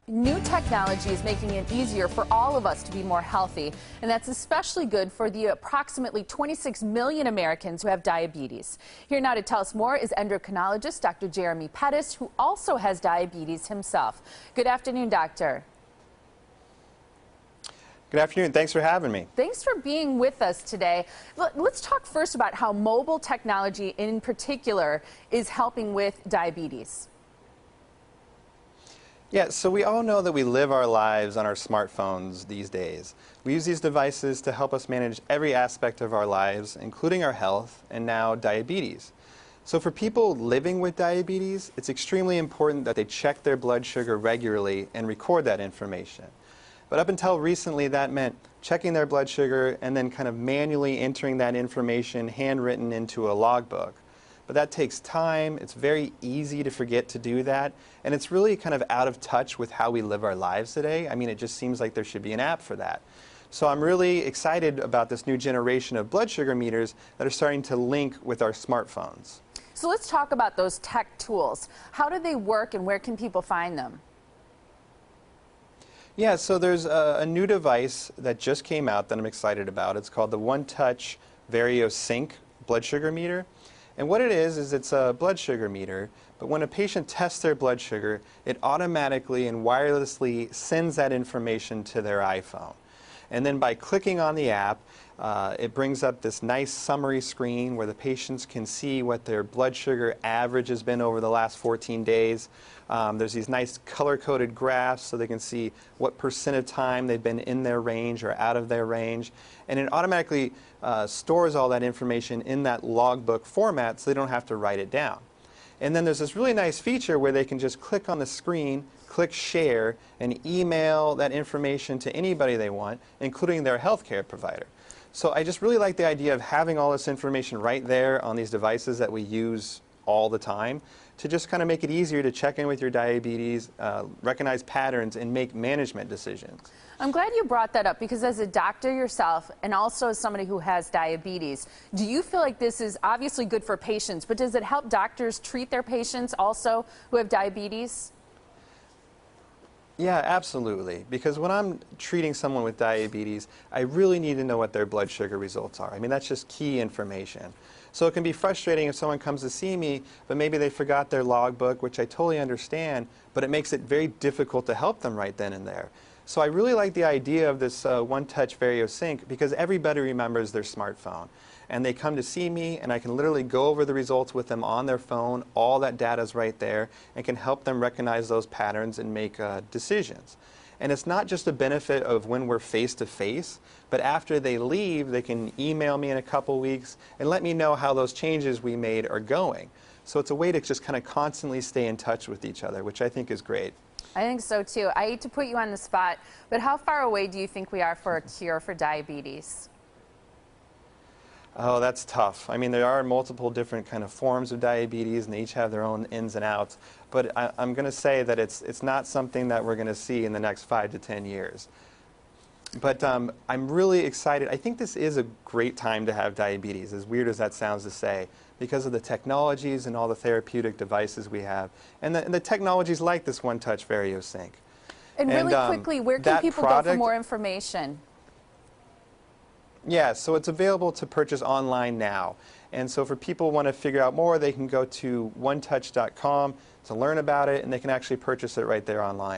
New technology is making it easier for all of us to be more healthy, and that's especially good for the approximately 26 million Americans who have diabetes. Here now to tell us more is endocrinologist Dr. Jeremy Pettus, who also has diabetes himself. Good afternoon, doctor. Good afternoon. Thanks for having me. Thanks for being with us today. Let's talk first about how mobile technology in particular is helping with diabetes. Yeah, so we all know that we live our lives on our smartphones these days. We use these devices to help us manage every aspect of our lives, including our health and now diabetes. So for people living with diabetes, it's extremely important that they check their blood sugar regularly and record that information. But up until recently, that meant checking their blood sugar and then kind of manually entering that information handwritten into a logbook. But that takes time, it's very easy to forget to do that, and it's really kind of out of touch with how we live our lives today. I mean, it just seems like there should be an app for that. So I'm really excited about this new generation of blood sugar meters that are starting to link with our smartphones. So let's talk about those tech tools. How do they work and where can people find them? Yeah, so there's a new device that just came out that I'm excited about. It's called the One Touch VarioSync blood sugar meter. And what it is it's a blood sugar meter, but when a patient tests their blood sugar, it automatically and wirelessly sends that information to their iPhone. And then by clicking on the app, it brings up this nice summary screen where the patients can see what their blood sugar average has been over the last 14 days. There's these nice color-coded graphs so they can see what percent of time they've been in their range or out of their range. And it automatically stores all that information in that logbook format so they don't have to write it down. And then there's this really nice feature where they can just click on the screen, click share, and email that information to anybody they want, including their healthcare provider. So I just really like the idea of having all this information right there on these devices that we use all the time to just kind of make it easier to check in with your diabetes, recognize patterns, and make management decisions. I'm glad you brought that up because as a doctor yourself and also as somebody who has diabetes, do you feel like this is obviously good for patients, but does it help doctors treat their patients also who have diabetes? Yeah, absolutely. Because when I'm treating someone with diabetes, I really need to know what their blood sugar results are. I mean, that's just key information. So it can be frustrating if someone comes to see me, but maybe they forgot their logbook, which I totally understand, but it makes it very difficult to help them right then and there. So I really like the idea of this One Touch VarioSync because everybody remembers their smartphone. And they come to see me, and I can literally go over the results with them on their phone. All that data is right there and can help them recognize those patterns and make decisions. And it's not just a benefit of when we're face-to-face, but after they leave, they can email me in a couple weeks and let me know how those changes we made are going. So it's a way to just kind of constantly stay in touch with each other, which I think is great. I think so, too. I hate to put you on the spot, but how far away do you think we are for a cure for diabetes? Oh, that's tough. I mean, there are multiple different kind of forms of diabetes, and they each have their own ins and outs. But I'm going to say that it's not something that we're going to see in the next 5 to 10 years. But I'm really excited. I think this is a great time to have diabetes, as weird as that sounds to say, because of the technologies and all the therapeutic devices we have, and the technologies like this One Touch VarioSync. And really quickly, where can people go for more information? Yeah, so it's available to purchase online now. And so for people who want to figure out more, they can go to onetouch.com to learn about it, and they can actually purchase it right there online.